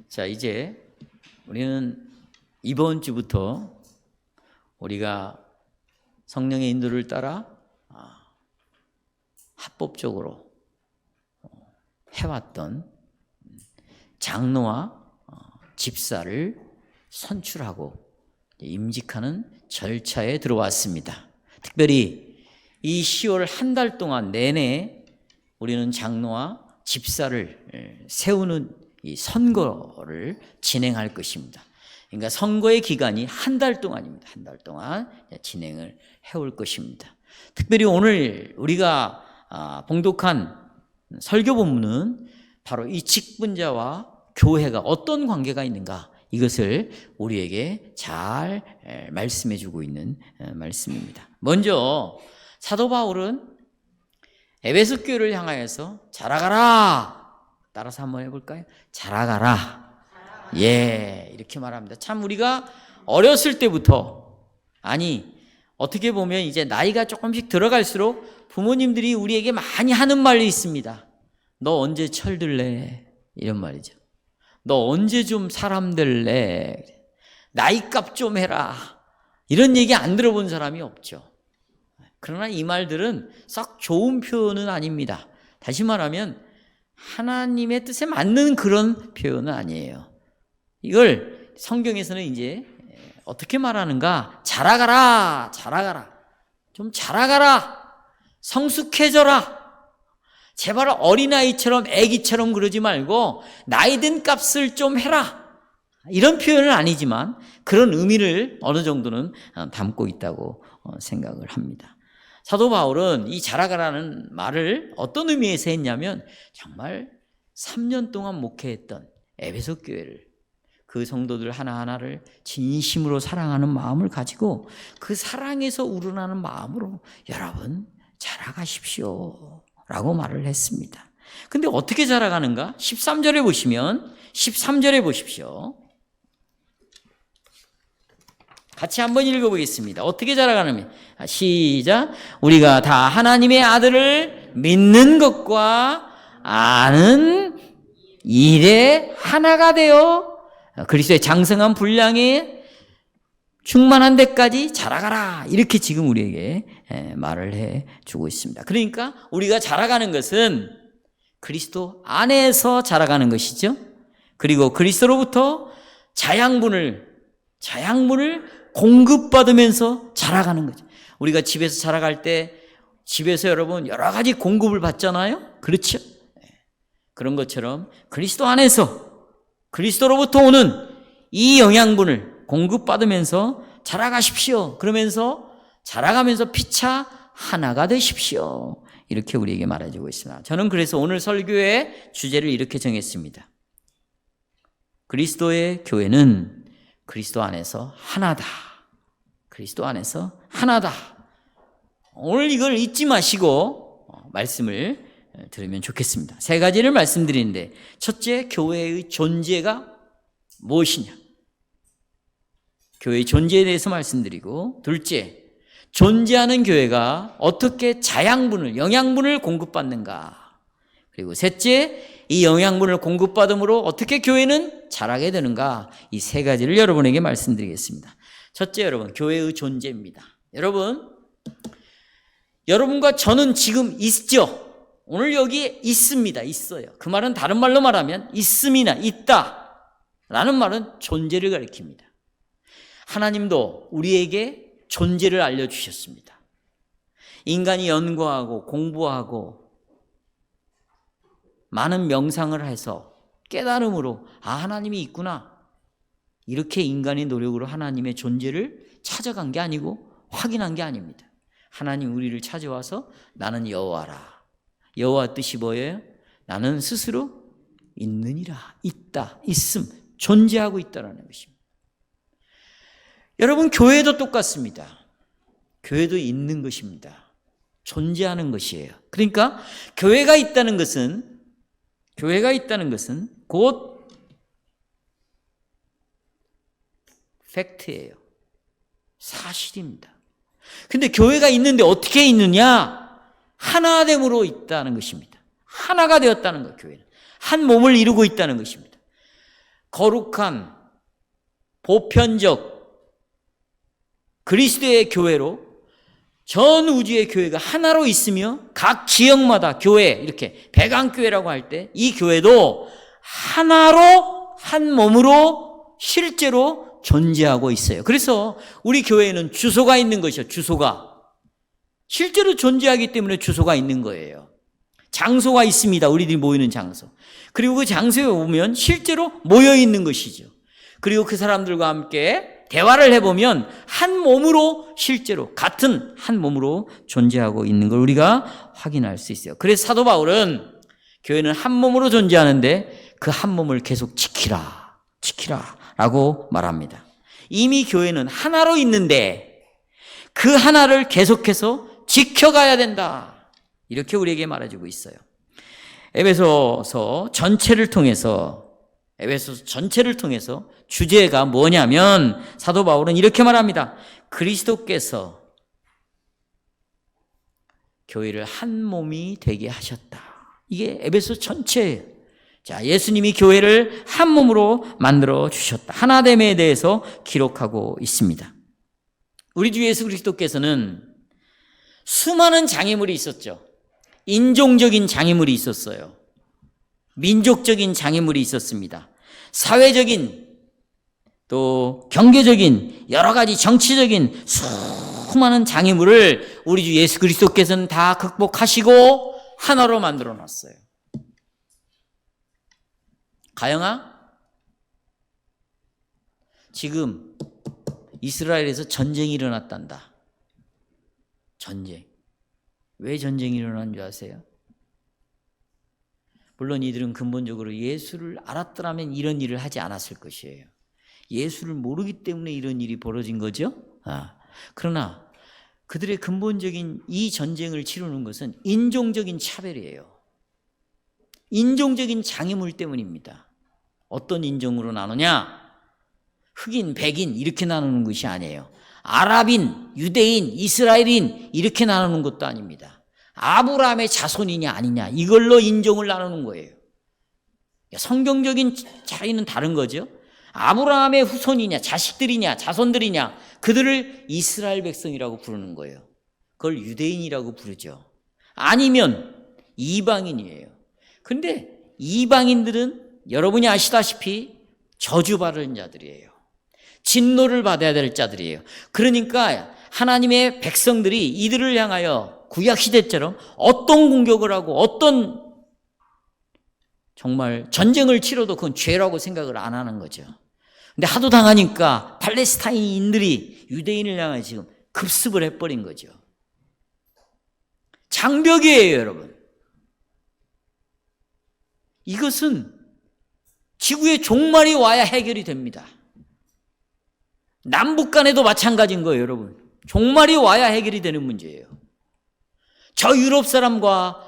자, 이제 우리는 이번 주부터 우리가 성령의 인도를 따라 합법적으로 해왔던 장로와 집사를 선출하고 임직하는 절차에 들어왔습니다. 특별히 이 10월 한 달 동안 내내 우리는 장로와 집사를 세우는 이 선거를 진행할 것입니다. 그러니까 선거의 기간이 한 달 동안입니다. 한 달 동안 진행을 해올 것입니다. 특별히 오늘 우리가 봉독한 설교 본문은 바로 이 직분자와 교회가 어떤 관계가 있는가, 이것을 우리에게 잘 말씀해 주고 있는 말씀입니다. 먼저 사도 바울은 에베소 교회를 향하여서 자라가라, 따라서 한번 해볼까요? 자라가라. 예, 이렇게 말합니다. 참 우리가 어렸을 때부터, 아니 어떻게 보면 이제 나이가 조금씩 들어갈수록 부모님들이 우리에게 많이 하는 말이 있습니다. 너 언제 철들래? 이런 말이죠. 너 언제 좀 사람 될래? 나이값 좀 해라. 이런 얘기 안 들어본 사람이 없죠. 그러나 이 말들은 썩 좋은 표현은 아닙니다. 다시 말하면 하나님의 뜻에 맞는 그런 표현은 아니에요. 이걸 성경에서는 이제 어떻게 말하는가? 자라가라, 자라가라. 좀 자라가라. 성숙해져라. 제발 어린아이처럼 애기처럼 그러지 말고 나이 든 값을 좀 해라. 이런 표현은 아니지만 그런 의미를 어느 정도는 담고 있다고 생각을 합니다. 사도 바울은 이 자라가라는 말을 어떤 의미에서 했냐면 정말 3년 동안 목회했던 에베소 교회를, 그 성도들 하나하나를 진심으로 사랑하는 마음을 가지고 그 사랑에서 우러나는 마음으로 여러분 자라가십시오 라고 말을 했습니다. 근데 어떻게 자라가는가? 13절에 보시면 13절에 보십시오. 같이 한번 읽어보겠습니다. 어떻게 자라가느냐? 시작. 우리가 다 하나님의 아들을 믿는 것과 아는 일에 하나가 되어 그리스도의 장성한 분량에 충만한 데까지 자라가라. 이렇게 지금 우리에게 말을 해주고 있습니다. 그러니까 우리가 자라가는 것은 그리스도 안에서 자라가는 것이죠. 그리고 그리스도로부터 자양분을 공급받으면서 자라가는 거죠. 우리가 집에서 자라갈 때 집에서 여러분 여러 가지 공급을 받잖아요. 그렇죠? 그런 것처럼 그리스도 안에서 그리스도로부터 오는 이 영양분을 공급받으면서 자라가십시오. 그러면서 자라가면서 피차 하나가 되십시오. 이렇게 우리에게 말해주고 있습니다. 저는 그래서 오늘 설교의 주제를 이렇게 정했습니다. 그리스도의 교회는 그리스도 안에서 하나다. 그리스도 안에서 하나다. 오늘 이걸 잊지 마시고 말씀을 들으면 좋겠습니다. 세 가지를 말씀드리는데, 첫째, 교회의 존재가 무엇이냐? 교회의 존재에 대해서 말씀드리고, 둘째, 존재하는 교회가 어떻게 영양분을 공급받는가? 그리고 셋째, 이 영양분을 공급받음으로 어떻게 교회는 자라게 되는가? 이 세 가지를 여러분에게 말씀드리겠습니다. 첫째, 여러분, 교회의 존재입니다. 여러분과 저는 지금 있죠? 오늘 여기 있습니다. 있어요. 그 말은 다른 말로 말하면 있음이나 있다 라는 말은 존재를 가리킵니다. 하나님도 우리에게 존재를 알려주셨습니다. 인간이 연구하고 공부하고 많은 명상을 해서 깨달음으로 하나님이 있구나, 이렇게 인간의 노력으로 하나님의 존재를 찾아간 게 아니고 확인한 게 아닙니다. 하나님 우리를 찾아와서 나는 여호와라. 여호와 뜻이 뭐예요? 나는 스스로 있느니라. 있다, 있음, 존재하고 있다라는 것입니다. 여러분, 교회도 똑같습니다. 교회도 있는 것입니다. 존재하는 것이에요. 그러니까 교회가 있다는 것은 곧 팩트예요. 사실입니다. 근데 교회가 있는데 어떻게 있느냐? 하나됨으로 있다는 것입니다. 하나가 되었다는 것, 교회는. 한 몸을 이루고 있다는 것입니다. 거룩한 보편적 그리스도의 교회로 전 우주의 교회가 하나로 있으며 각 지역마다 교회, 이렇게 백안교회라고 할 때 이 교회도 하나로 한 몸으로 실제로 존재하고 있어요. 그래서 우리 교회에는 주소가 있는 것이요. 주소가. 실제로 존재하기 때문에 주소가 있는 거예요. 장소가 있습니다. 우리들이 모이는 장소. 그리고 그 장소에 오면 실제로 모여 있는 것이죠. 그리고 그 사람들과 함께 대화를 해보면 한 몸으로 실제로 같은 한 몸으로 존재하고 있는 걸 우리가 확인할 수 있어요. 그래서 사도 바울은 교회는 한 몸으로 존재하는데 그 한 몸을 계속 지키라 라고 말합니다. 이미 교회는 하나로 있는데 그 하나를 계속해서 지켜가야 된다. 이렇게 우리에게 말해주고 있어요. 에베소서 전체를 통해서 주제가 뭐냐면 사도 바울은 이렇게 말합니다. 그리스도께서 교회를 한 몸이 되게 하셨다. 이게 에베소 전체예요. 자, 예수님이 교회를 한 몸으로 만들어 주셨다. 하나됨에 대해서 기록하고 있습니다. 우리 주 예수 그리스도께서는 수많은 장애물이 있었죠. 인종적인 장애물이 있었어요. 민족적인 장애물이 있었습니다. 사회적인 또 경제적인 여러 가지 정치적인 수많은 장애물을 우리 주 예수 그리스도께서는 다 극복하시고 하나로 만들어 놨어요. 가영아, 지금 이스라엘에서 전쟁이 일어났단다. 전쟁. 왜 전쟁이 일어난 줄 아세요? 물론 이들은 근본적으로 예수를 알았더라면 이런 일을 하지 않았을 것이에요. 예수를 모르기 때문에 이런 일이 벌어진 거죠. 그러나 그들의 근본적인 이 전쟁을 치르는 것은 인종적인 차별이에요. 인종적인 장애물 때문입니다. 어떤 인종으로 나누냐? 흑인, 백인 이렇게 나누는 것이 아니에요. 아랍인, 유대인, 이스라엘인 이렇게 나누는 것도 아닙니다. 아브라함의 자손이냐 아니냐 이걸로 인종을 나누는 거예요. 성경적인 차이는 다른 거죠. 아브라함의 후손이냐 자식들이냐 자손들이냐 그들을 이스라엘 백성이라고 부르는 거예요. 그걸 유대인이라고 부르죠. 아니면 이방인이에요. 그런데 이방인들은 여러분이 아시다시피 저주받은 자들이에요. 진노를 받아야 될 자들이에요. 그러니까 하나님의 백성들이 이들을 향하여 구약시대처럼 어떤 공격을 하고 어떤 정말 전쟁을 치러도 그건 죄라고 생각을 안 하는 거죠. 근데 하도 당하니까 팔레스타인인들이 유대인을 향해 지금 급습을 해버린 거죠. 장벽이에요, 여러분. 이것은 지구의 종말이 와야 해결이 됩니다. 남북 간에도 마찬가지인 거예요, 여러분. 종말이 와야 해결이 되는 문제예요. 저 유럽 사람과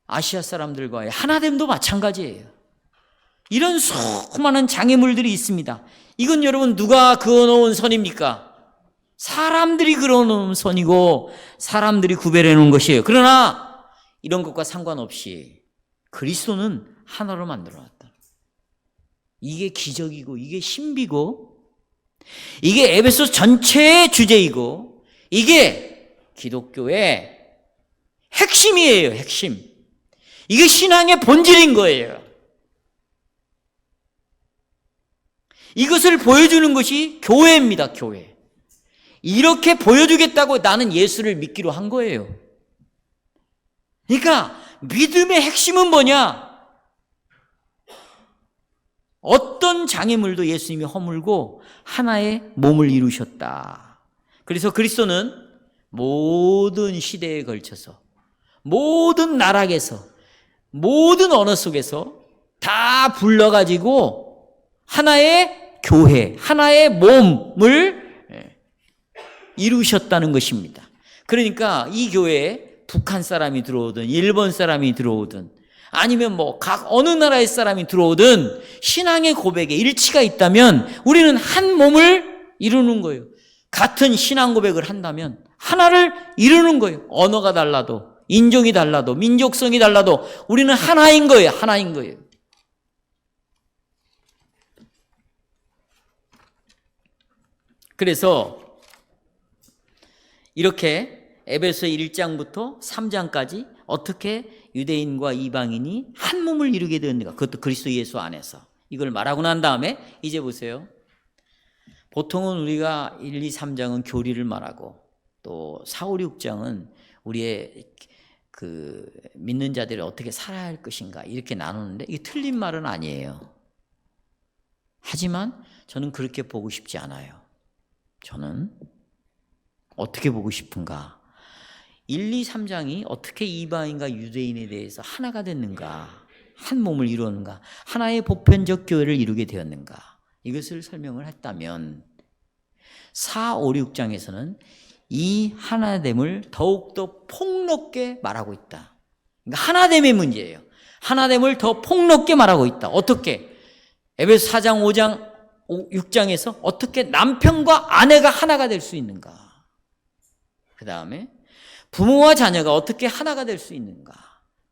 아시아 사람들과의 하나됨도 마찬가지예요. 이런 수많은 장애물들이 있습니다. 이건 여러분 누가 그어놓은 선입니까? 사람들이 그어놓은 선이고 사람들이 구별해 놓은 것이에요. 그러나 이런 것과 상관없이 그리스도는 하나로 만들어놨다. 이게 기적이고 이게 신비고 이게 에베소 전체의 주제이고 이게 기독교의 핵심이에요. 핵심. 이게 신앙의 본질인 거예요. 이것을 보여주는 것이 교회입니다. 교회. 이렇게 보여주겠다고 나는 예수를 믿기로 한 거예요. 그러니까 믿음의 핵심은 뭐냐? 어떤 장애물도 예수님이 허물고 하나의 몸을 이루셨다. 그래서 그리스도는 모든 시대에 걸쳐서 모든 나락에서 모든 언어 속에서 다 불러가지고 하나의 교회, 하나의 몸을 이루셨다는 것입니다. 그러니까 이 교회에 북한 사람이 들어오든 일본 사람이 들어오든 아니면 뭐 각 어느 나라의 사람이 들어오든 신앙의 고백에 일치가 있다면 우리는 한 몸을 이루는 거예요. 같은 신앙 고백을 한다면 하나를 이루는 거예요. 언어가 달라도 인종이 달라도 민족성이 달라도 우리는 하나인 거예요. 하나인 거예요. 그래서 이렇게 에베소 1장부터 3장까지 어떻게 유대인과 이방인이 한 몸을 이루게 되었는가, 그것도 그리스도 예수 안에서, 이걸 말하고 난 다음에 이제 보세요. 보통은 우리가 1, 2, 3장은 교리를 말하고 또 4, 5, 6장은 우리의 그 믿는 자들이 어떻게 살아야 할 것인가 이렇게 나누는데 이게 틀린 말은 아니에요. 하지만 저는 그렇게 보고 싶지 않아요. 저는 어떻게 보고 싶은가? 1, 2, 3장이 어떻게 이방인과 유대인에 대해서 하나가 됐는가, 한 몸을 이루었는가, 하나의 보편적 교회를 이루게 되었는가, 이것을 설명을 했다면 4, 5, 6장에서는 이 하나됨을 더욱더 폭넓게 말하고 있다. 그러니까 하나됨의 문제예요. 하나됨을 더 폭넓게 말하고 있다. 어떻게? 에베소 4장, 5장, 6장에서 어떻게 남편과 아내가 하나가 될 수 있는가? 그 다음에 부모와 자녀가 어떻게 하나가 될 수 있는가?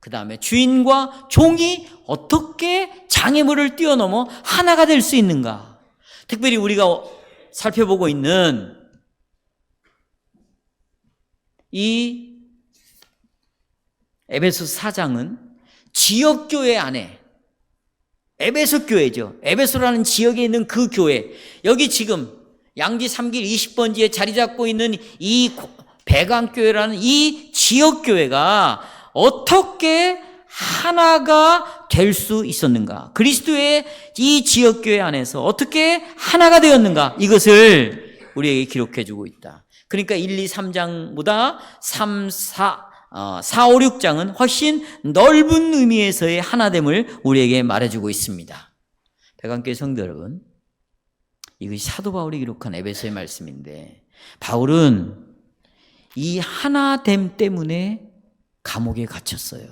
그 다음에 주인과 종이 어떻게 장애물을 뛰어넘어 하나가 될 수 있는가? 특별히 우리가 살펴보고 있는 이 에베소 4장은 지역교회 안에, 에베소 교회죠. 에베소라는 지역에 있는 그 교회, 여기 지금 양지 3길 20번지에 자리 잡고 있는 이 배강교회라는 이 지역교회가 어떻게 하나가 될 수 있었는가, 그리스도의 이 지역교회 안에서 어떻게 하나가 되었는가, 이것을 우리에게 기록해 주고 있다. 그러니까 1, 2, 3장보다 3, 4, 5, 6장은 훨씬 넓은 의미에서의 하나됨을 우리에게 말해주고 있습니다. 배강교회 성도 여러분, 이것이 사도 바울이 기록한 에베소의 말씀인데, 바울은 이 하나됨 때문에 감옥에 갇혔어요.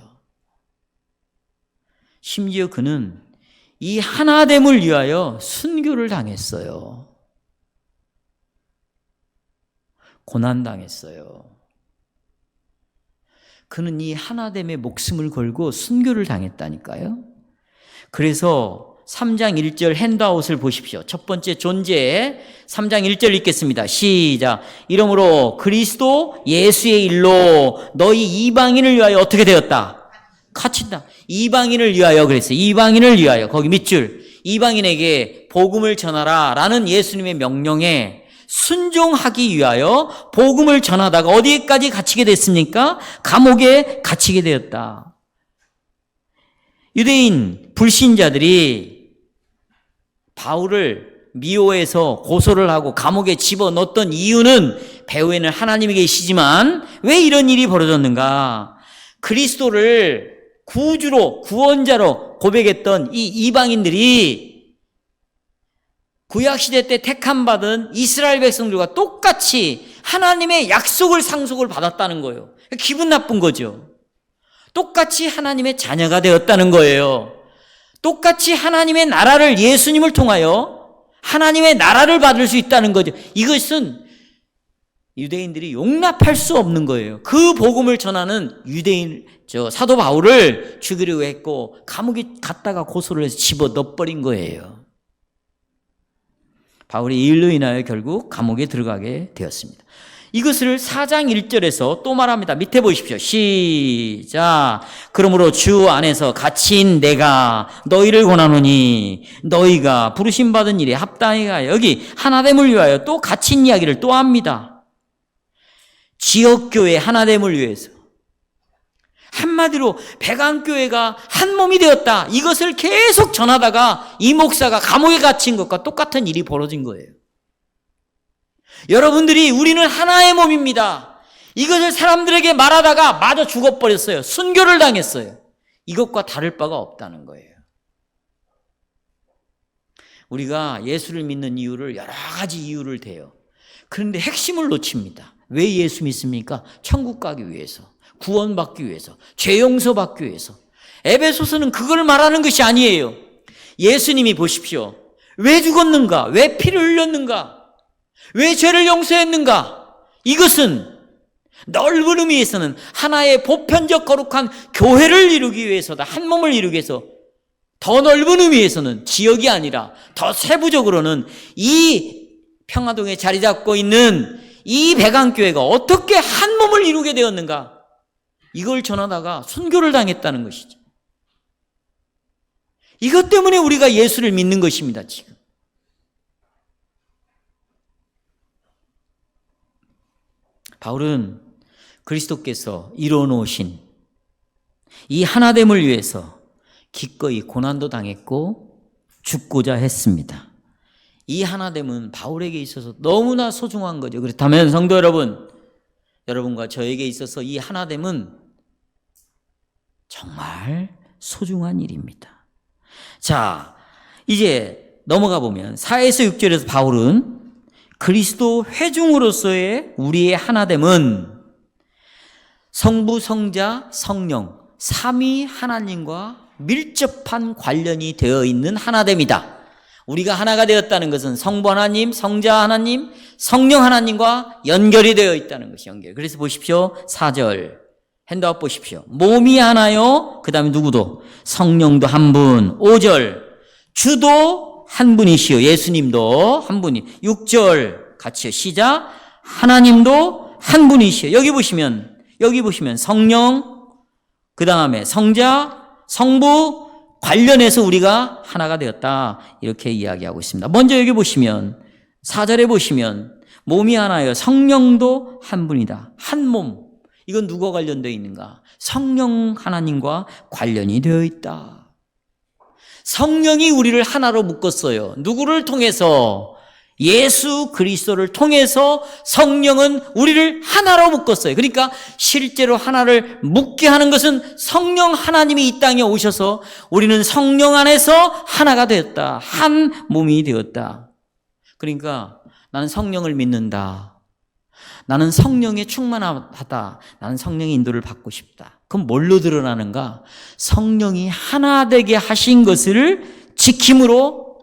심지어 그는 이 하나됨을 위하여 순교를 당했어요. 고난당했어요. 그는 이 하나됨에 목숨을 걸고 순교를 당했다니까요. 그래서 3장 1절 핸드아웃을 보십시오. 첫 번째 존재, 3장 1절 읽겠습니다. 시작. 이러므로 그리스도 예수의 일로 너희 이방인을 위하여 어떻게 되었다? 갇힌다. 이방인을 위하여 그랬어요. 이방인을 위하여. 거기 밑줄. 이방인에게 복음을 전하라 라는 예수님의 명령에 순종하기 위하여 복음을 전하다가 어디까지 갇히게 됐습니까? 감옥에 갇히게 되었다. 유대인 불신자들이 바울을 미호에서 고소를 하고 감옥에 집어넣었던 이유는 배후에는 하나님이 계시지만 왜 이런 일이 벌어졌는가? 그리스도를 구주로, 구원자로 고백했던 이 이방인들이 구약시대 때 택함받은 이스라엘 백성들과 똑같이 하나님의 약속을 상속을 받았다는 거예요. 기분 나쁜 거죠. 똑같이 하나님의 자녀가 되었다는 거예요. 똑같이 하나님의 나라를, 예수님을 통하여 하나님의 나라를 받을 수 있다는 거죠. 이것은 유대인들이 용납할 수 없는 거예요. 그 복음을 전하는 유대인, 사도 바울을 죽이려고 했고 감옥에 갔다가 고소를 해서 집어넣어버린 거예요. 바울이 이 일로 인하여 결국 감옥에 들어가게 되었습니다. 이것을 4장 1절에서 또 말합니다. 밑에 보십시오. 시작. 그러므로 주 안에서 갇힌 내가 너희를 권하노니 너희가 부르심받은 일에 합당히 가여. 여기 하나됨을 위하여 또 갇힌 이야기를 또 합니다. 지역교회 하나됨을 위해서. 한마디로 배강교회가 한 몸이 되었다. 이것을 계속 전하다가 이 목사가 감옥에 갇힌 것과 똑같은 일이 벌어진 거예요. 여러분들이 우리는 하나의 몸입니다. 이것을 사람들에게 말하다가 마저 죽어버렸어요. 순교를 당했어요. 이것과 다를 바가 없다는 거예요. 우리가 예수를 믿는 이유를 여러 가지 이유를 대요. 그런데 핵심을 놓칩니다. 왜 예수 믿습니까? 천국 가기 위해서, 구원받기 위해서, 죄 용서받기 위해서. 에베소서는 그걸 말하는 것이 아니에요. 예수님이 보십시오. 왜 죽었는가? 왜 피를 흘렸는가? 왜 죄를 용서했는가? 이것은 넓은 의미에서는 하나의 보편적 거룩한 교회를 이루기 위해서다. 한 몸을 이루기 위해서. 더 넓은 의미에서는 지역이 아니라 더 세부적으로는 이 평화동에 자리 잡고 있는 이 배강교회가 어떻게 한 몸을 이루게 되었는가, 이걸 전하다가 순교를 당했다는 것이죠. 이것 때문에 우리가 예수를 믿는 것입니다. 지금 바울은 그리스도께서 이루어 놓으신 이 하나됨을 위해서 기꺼이 고난도 당했고 죽고자 했습니다. 이 하나됨은 바울에게 있어서 너무나 소중한 거죠. 그렇다면 성도 여러분, 여러분과 저에게 있어서 이 하나됨은 정말 소중한 일입니다. 자, 이제 넘어가 보면 4에서 6절에서 바울은 그리스도 회중으로서의 우리의 하나됨은 성부, 성자, 성령, 삼위 하나님과 밀접한 관련이 되어 있는 하나됨이다. 우리가 하나가 되었다는 것은 성부 하나님, 성자 하나님, 성령 하나님과 연결이 되어 있다는 것이 연결. 그래서 보십시오. 4절 핸드아웃 보십시오. 몸이 하나요. 그 다음에 누구도? 성령도 한 분. 5절 주도 한 분이시요. 예수님도 한 분이. 6절 같이요. 시작. 하나님도 한 분이시요. 여기 보시면 성령, 그 다음에 성자, 성부 관련해서 우리가 하나가 되었다. 이렇게 이야기하고 있습니다. 먼저 여기 보시면 4절에 보시면 몸이 하나요. 성령도 한 분이다. 한 몸. 이건 누가 관련되어 있는가? 성령 하나님과 관련이 되어 있다. 성령이 우리를 하나로 묶었어요. 누구를 통해서? 예수 그리스도를 통해서 성령은 우리를 하나로 묶었어요. 그러니까 실제로 하나를 묶게 하는 것은 성령 하나님이 이 땅에 오셔서 우리는 성령 안에서 하나가 되었다. 한 몸이 되었다. 그러니까 나는 성령을 믿는다. 나는 성령에 충만하다. 나는 성령의 인도를 받고 싶다. 그럼 뭘로 드러나는가? 성령이 하나 되게 하신 것을 지킴으로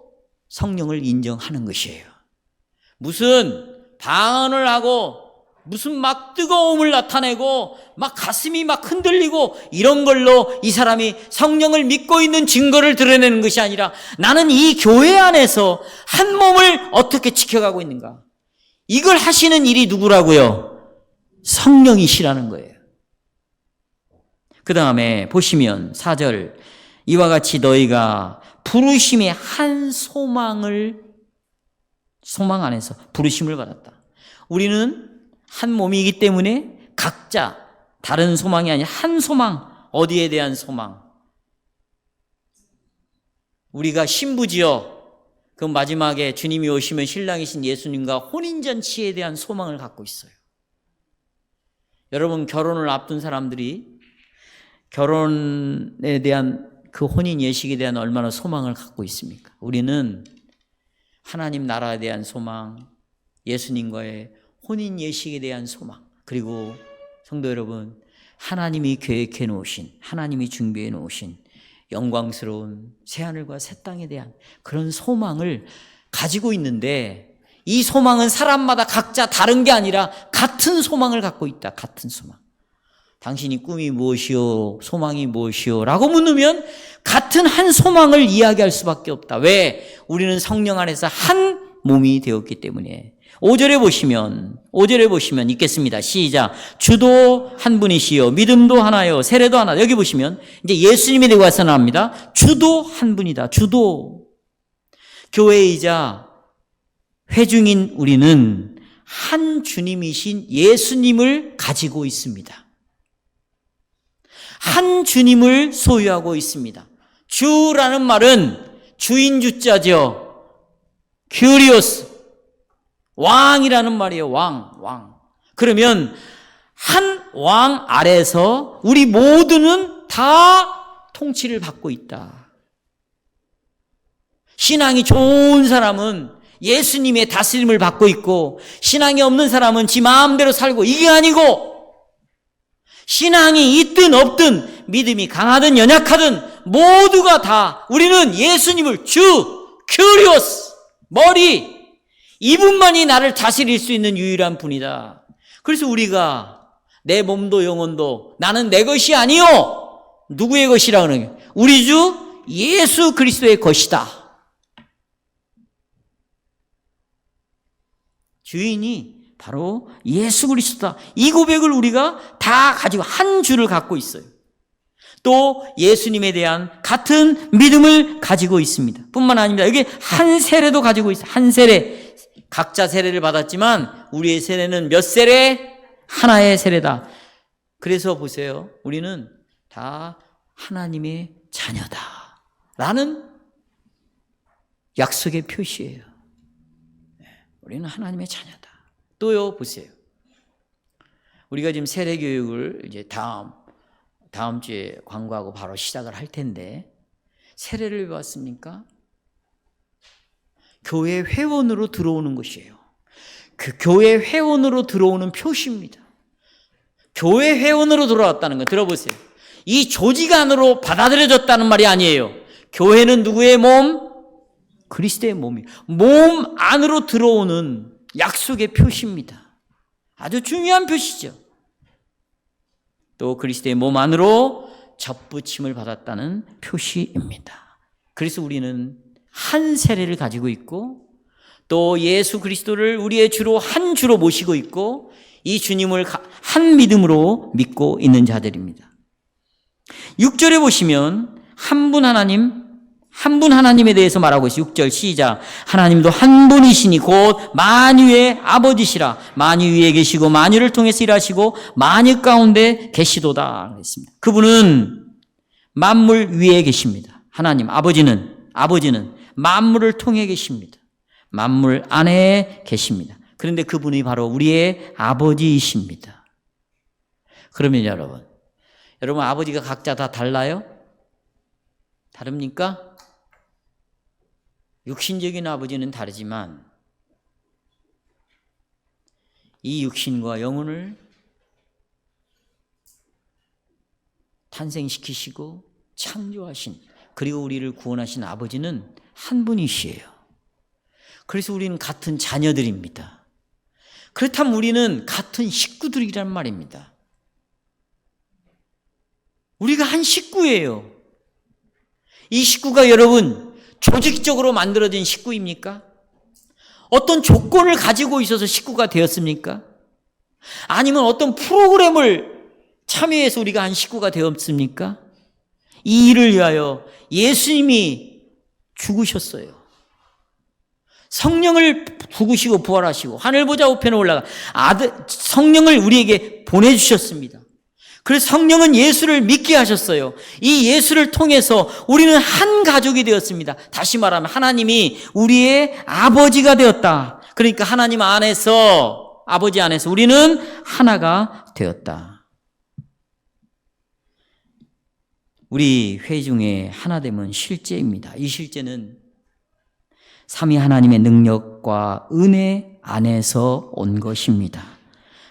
성령을 인정하는 것이에요. 무슨 방언을 하고 무슨 막 뜨거움을 나타내고 막 가슴이 막 흔들리고 이런 걸로 이 사람이 성령을 믿고 있는 증거를 드러내는 것이 아니라 나는 이 교회 안에서 한 몸을 어떻게 지켜가고 있는가. 이걸 하시는 일이 누구라고요? 성령이시라는 거예요. 그 다음에 보시면 4절 이와 같이 너희가 부르심의 한 소망 안에서 부르심을 받았다. 우리는 한 몸이기 때문에 각자 다른 소망이 아니라 한 소망. 어디에 대한 소망? 우리가 신부지요. 그 마지막에 주님이 오시면 신랑이신 예수님과 혼인잔치에 대한 소망을 갖고 있어요. 여러분, 결혼을 앞둔 사람들이 결혼에 대한 그 혼인 예식에 대한 얼마나 소망을 갖고 있습니까? 우리는 하나님 나라에 대한 소망, 예수님과의 혼인 예식에 대한 소망, 그리고 성도 여러분, 하나님이 계획해 놓으신, 하나님이 준비해 놓으신 영광스러운 새하늘과 새 땅에 대한 그런 소망을 가지고 있는데, 이 소망은 사람마다 각자 다른 게 아니라 같은 소망을 갖고 있다. 같은 소망. 당신이 꿈이 무엇이요? 소망이 무엇이요? 라고 묻으면 같은 한 소망을 이야기할 수밖에 없다. 왜? 우리는 성령 안에서 한 몸이 되었기 때문에. 5절에 보시면 읽겠습니다. 시작. 주도 한 분이시요. 믿음도 하나요. 세례도 하나. 여기 보시면 이제 예수님이 되고 와서 나옵니다. 주도 한 분이다. 주도. 교회이자 회중인 우리는 한 주님이신 예수님을 가지고 있습니다. 한 주님을 소유하고 있습니다. 주라는 말은 주인 주자죠. 큐리오스. 왕이라는 말이에요. 왕. 그러면 한 왕 아래서 우리 모두는 다 통치를 받고 있다. 신앙이 좋은 사람은 예수님의 다스림을 받고 있고, 신앙이 없는 사람은 지 마음대로 살고, 이게 아니고 신앙이 있든 없든 믿음이 강하든 연약하든 모두가 다 우리는 예수님을 주, 큐리오스, 머리, 이분만이 나를 다스릴 수 있는 유일한 분이다. 그래서 우리가 내 몸도 영혼도 나는 내 것이 아니요. 누구의 것이라 그러는 거예요? 우리 주 예수 그리스도의 것이다. 주인이 바로 예수 그리스도다. 이 고백을 우리가 다 가지고 한 주를 갖고 있어요. 또 예수님에 대한 같은 믿음을 가지고 있습니다. 뿐만 아닙니다. 여기 한 세례도 가지고 있어요. 한 세례. 각자 세례를 받았지만 우리의 세례는 몇 세례? 하나의 세례다. 그래서 보세요. 우리는 다 하나님의 자녀다. 라는 약속의 표시예요. 우리는 하나님의 자녀다. 또요, 보세요. 우리가 지금 세례 교육을 이제 다음 주에 광고하고 바로 시작을 할 텐데, 세례를 왜 받습니까? 교회 회원으로 들어오는 것이에요. 그 교회 회원으로 들어오는 표시입니다. 교회 회원으로 들어왔다는 거 들어보세요. 이 조직 안으로 받아들여졌다는 말이 아니에요. 교회는 누구의 몸? 그리스도의 몸이에요. 몸 안으로 들어오는 약속의 표시입니다. 아주 중요한 표시죠. 또 그리스도의 몸 안으로 접붙임을 받았다는 표시입니다. 그래서 우리는 한 세례를 가지고 있고 또 예수 그리스도를 우리의 주로 한 주로 모시고 있고 이 주님을 한 믿음으로 믿고 있는 자들입니다. 6절에 보시면 한 분 하나님에 대해서 말하고 있어요. 6절 시작. 하나님도 한 분이시니 곧 만유의 아버지시라. 만유 위에 계시고 만유를 통해서 일하시고 만유 가운데 계시도다 그랬습니다. 그분은 만물 위에 계십니다. 하나님 아버지는 만물을 통해 계십니다. 만물 안에 계십니다. 그런데 그분이 바로 우리의 아버지이십니다. 그러면 여러분 아버지가 각자 다 달라요? 다릅니까? 육신적인 아버지는 다르지만 이 육신과 영혼을 탄생시키시고 창조하신 그리고 우리를 구원하신 아버지는 한 분이시에요. 그래서 우리는 같은 자녀들입니다. 그렇다면 우리는 같은 식구들이란 말입니다. 우리가 한 식구예요. 이 식구가 여러분 조직적으로 만들어진 식구입니까? 어떤 조건을 가지고 있어서 식구가 되었습니까? 아니면 어떤 프로그램을 참여해서 우리가 한 식구가 되었습니까? 이 일을 위하여 예수님이 죽으셨어요. 성령을 부으시고 부활하시고 하늘 보좌 우편에 올라가 성령을 우리에게 보내주셨습니다. 그래서 성령은 예수를 믿게 하셨어요. 이 예수를 통해서 우리는 한 가족이 되었습니다. 다시 말하면 하나님이 우리의 아버지가 되었다. 그러니까 하나님 안에서 아버지 안에서 우리는 하나가 되었다. 우리 회중의 하나됨은 실제입니다. 이 실제는 삼위 하나님의 능력과 은혜 안에서 온 것입니다.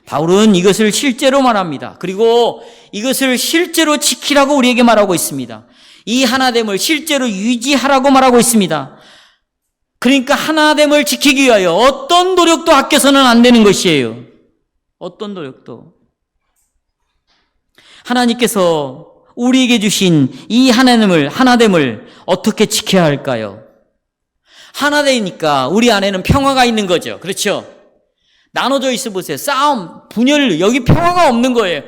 바울은 이것을 실제로 말합니다. 그리고 이것을 실제로 지키라고 우리에게 말하고 있습니다. 이 하나됨을 실제로 유지하라고 말하고 있습니다. 그러니까 하나됨을 지키기 위하여 어떤 노력도 아껴서는 안 되는 것이에요. 어떤 노력도. 하나님께서 우리에게 주신 이 하나됨을 어떻게 지켜야 할까요? 하나되니까 우리 안에는 평화가 있는 거죠. 그렇죠? 나눠져 있어 보세요. 싸움, 분열, 여기 평화가 없는 거예요.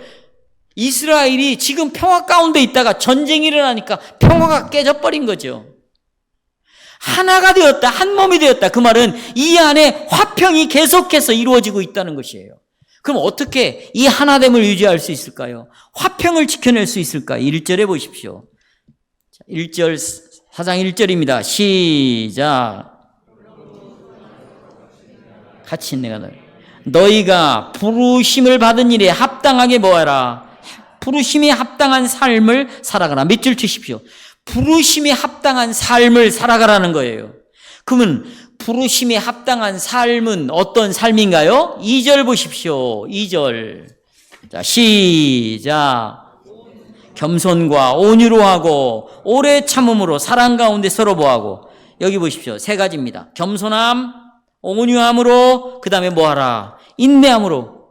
이스라엘이 지금 평화 가운데 있다가 전쟁이 일어나니까 평화가 깨져버린 거죠. 하나가 되었다, 한 몸이 되었다. 그 말은 이 안에 화평이 계속해서 이루어지고 있다는 것이에요. 그럼 어떻게 이 하나됨을 유지할 수 있을까요? 화평을 지켜낼 수 있을까요? 1절에 보십시오. 1절, 4장 1절입니다. 시작. 같이 내가 너희가 부르심을 받은 일에 합당하게 뭐하라? 부르심에 합당한 삶을 살아가라. 몇 줄 치십시오. 부르심에 합당한 삶을 살아가라는 거예요. 그러면 부르심에 합당한 삶은 어떤 삶인가요? 2절 보십시오. 2절. 자, 시작. 겸손과 온유로 하고 오래 참음으로 사랑 가운데 서로 보하고. 여기 보십시오. 세 가지입니다. 겸손함, 온유함으로, 그 다음에 뭐하라? 인내함으로.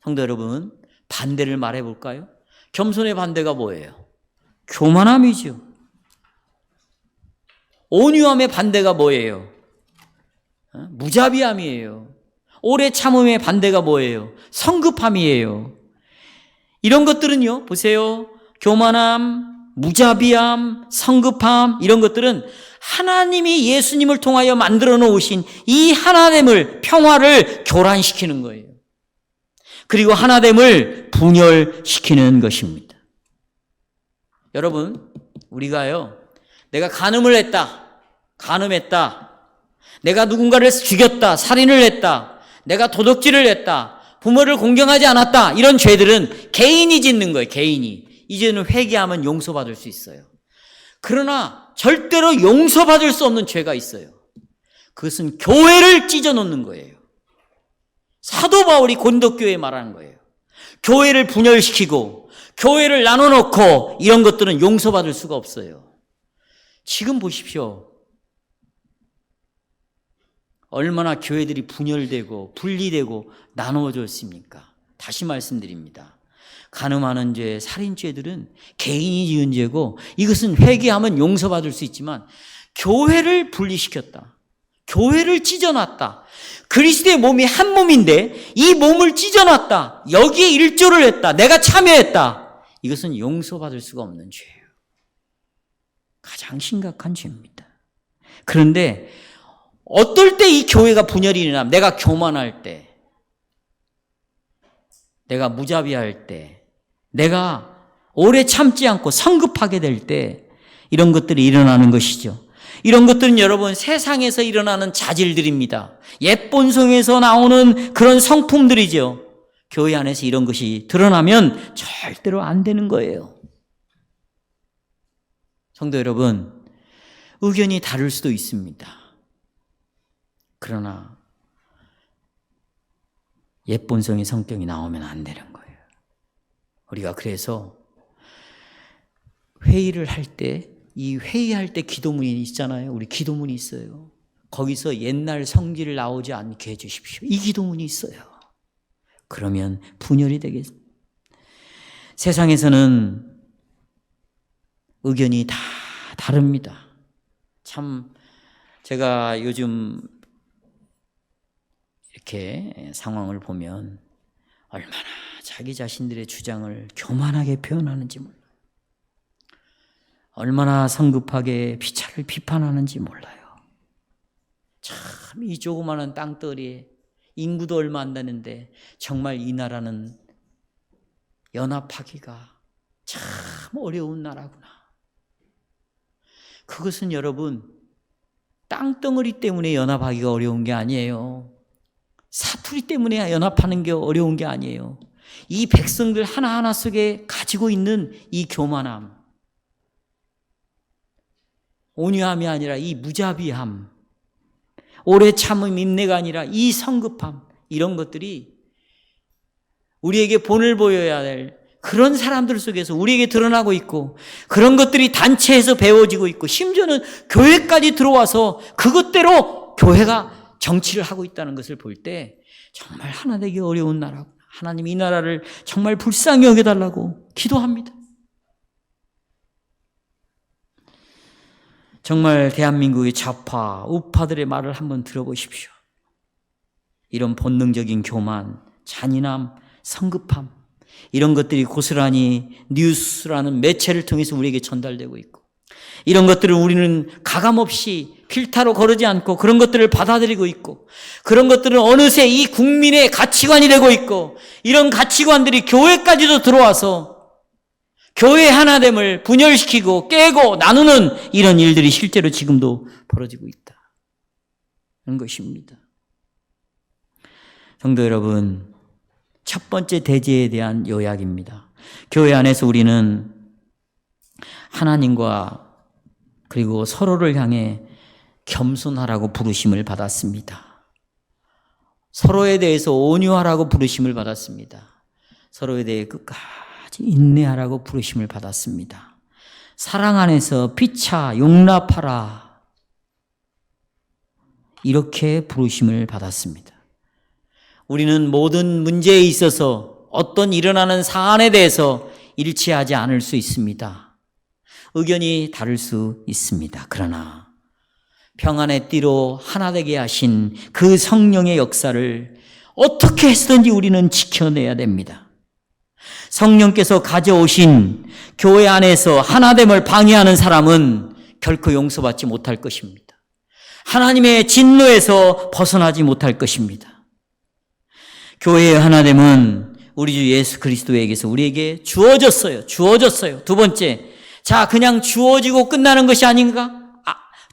성도 여러분, 반대를 말해볼까요? 겸손의 반대가 뭐예요? 교만함이죠. 온유함의 반대가 뭐예요? 무자비함이에요. 오래 참음의 반대가 뭐예요? 성급함이에요. 이런 것들은요, 보세요. 교만함, 무자비함, 성급함, 이런 것들은 하나님이 예수님을 통하여 만들어 놓으신 이 하나됨을, 평화를 교란시키는 거예요. 그리고 하나됨을 분열시키는 것입니다. 여러분, 우리가요, 내가 간음했다. 내가 누군가를 죽였다, 살인을 했다, 내가 도둑질을 했다, 부모를 공경하지 않았다, 이런 죄들은 개인이 짓는 거예요. 개인이. 이제는 회개하면 용서받을 수 있어요. 그러나 절대로 용서받을 수 없는 죄가 있어요. 그것은 교회를 찢어놓는 거예요. 사도 바울이 고린도교회에 말하는 거예요. 교회를 분열시키고 교회를 나눠놓고 이런 것들은 용서받을 수가 없어요. 지금 보십시오. 얼마나 교회들이 분열되고 분리되고 나누어졌습니까? 다시 말씀드립니다. 간음하는 죄, 살인죄들은 개인이 지은 죄고 이것은 회개하면 용서받을 수 있지만 교회를 분리시켰다. 교회를 찢어놨다. 그리스도의 몸이 한 몸인데 이 몸을 찢어놨다. 여기에 일조를 했다. 내가 참여했다. 이것은 용서받을 수가 없는 죄예요. 가장 심각한 죄입니다. 그런데 어떨 때 이 교회가 분열이 일어나면 내가 교만할 때, 내가 무자비할 때, 내가 오래 참지 않고 성급하게 될 때 이런 것들이 일어나는 것이죠. 이런 것들은 여러분 세상에서 일어나는 자질들입니다. 옛본성에서 나오는 그런 성품들이죠. 교회 안에서 이런 것이 드러나면 절대로 안 되는 거예요. 성도 여러분, 의견이 다를 수도 있습니다. 그러나 옛본성의 성격이 나오면 안 되는 거예요. 우리가 그래서 회의를 할 때, 이 회의할 때 기도문이 있잖아요. 우리 기도문이 있어요. 거기서 옛날 성질 나오지 않게 해주십시오. 이 기도문이 있어요. 그러면 분열이 되겠습니다. 세상에서는 의견이 다 다릅니다. 참 제가 요즘 이렇게 상황을 보면 얼마나 자기 자신들의 주장을 교만하게 표현하는지 몰라요. 얼마나 성급하게 피차를 비판하는지 몰라요. 참 이 조그마한 땅덩어리에 인구도 얼마 안 되는데 정말 이 나라는 연합하기가 참 어려운 나라구나. 그것은 여러분 땅덩어리 때문에 연합하기가 어려운 게 아니에요. 사투리 때문에 연합하는 게 어려운 게 아니에요. 이 백성들 하나하나 속에 가지고 있는 이 교만함, 온유함이 아니라 이 무자비함, 오래 참음 인내가 아니라 이 성급함, 이런 것들이 우리에게 본을 보여야 될 그런 사람들 속에서 우리에게 드러나고 있고 그런 것들이 단체에서 배워지고 있고 심지어는 교회까지 들어와서 그것대로 교회가 정치를 하고 있다는 것을 볼 때 정말 하나 되기 어려운 나라고, 하나님 이 나라를 정말 불쌍히 여겨달라고 기도합니다. 정말 대한민국의 좌파, 우파들의 말을 한번 들어보십시오. 이런 본능적인 교만, 잔인함, 성급함, 이런 것들이 고스란히 뉴스라는 매체를 통해서 우리에게 전달되고 있고 이런 것들을 우리는 가감없이 필터로 거르지 않고 그런 것들을 받아들이고 있고 그런 것들은 어느새 이 국민의 가치관이 되고 있고 이런 가치관들이 교회까지도 들어와서 교회 하나됨을 분열시키고 깨고 나누는 이런 일들이 실제로 지금도 벌어지고 있다는 것입니다. 성도 여러분, 첫 번째 대제에 대한 요약입니다. 교회 안에서 우리는 하나님과 그리고 서로를 향해 겸손하라고 부르심을 받았습니다. 서로에 대해서 온유하라고 부르심을 받았습니다. 서로에 대해 끝까지 인내하라고 부르심을 받았습니다. 사랑 안에서 피차 용납하라 이렇게 부르심을 받았습니다. 우리는 모든 문제에 있어서 어떤 일어나는 사안에 대해서 일치하지 않을 수 있습니다. 의견이 다를 수 있습니다. 그러나 평안의 띠로 하나 되게 하신 그 성령의 역사를 어떻게 해서든지 우리는 지켜내야 됩니다. 성령께서 가져오신 교회 안에서 하나됨을 방해하는 사람은 결코 용서받지 못할 것입니다. 하나님의 진노에서 벗어나지 못할 것입니다. 교회의 하나됨은 우리 주 예수 그리스도에게서 우리에게 주어졌어요. 두 번째, 자, 그냥 주어지고 끝나는 것이 아닌가?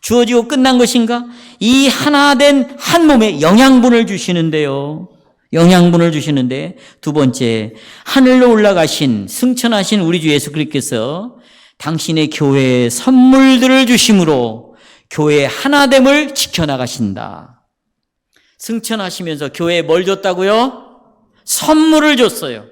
주어지고 끝난 것인가? 이 하나된 한 몸에 영양분을 주시는데요. 영양분을 주시는데, 두 번째, 하늘로 올라가신 승천하신 우리 주 예수 그리스도께서 당신의 교회에 선물들을 주심으로 교회의 하나됨을 지켜나가신다. 승천하시면서 교회에 뭘 줬다고요? 선물을 줬어요.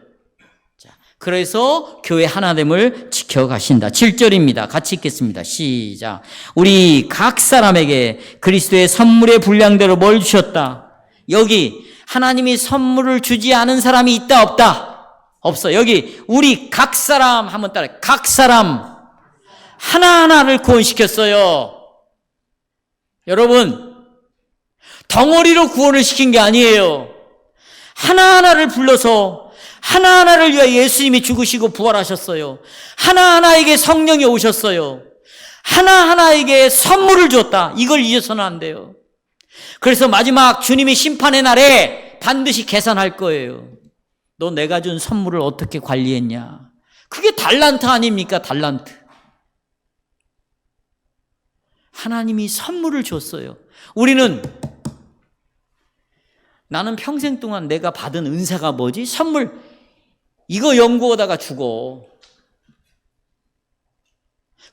자, 그래서 교회 하나됨을 지켜가신다. 7절입니다. 같이 읽겠습니다. 시작. 우리 각 사람에게 그리스도의 선물의 분량대로 뭘 주셨다? 여기 하나님이 선물을 주지 않은 사람이 있다 없다? 없어. 여기 우리 각 사람 한번 따라해. 각 사람 하나하나를 구원시켰어요. 여러분, 덩어리로 구원을 시킨 게 아니에요. 하나하나를 불러서 하나하나를 위하여 예수님이 죽으시고 부활하셨어요. 하나하나에게 성령이 오셨어요. 하나하나에게 선물을 줬다. 이걸 잊어서는 안 돼요. 그래서 마지막 주님이 심판의 날에 반드시 계산할 거예요. 너 내가 준 선물을 어떻게 관리했냐? 그게 달란트 아닙니까? 달란트. 하나님이 선물을 줬어요. 우리는 나는 평생 동안 내가 받은 은사가 뭐지? 선물. 이거 연구하다가 죽어.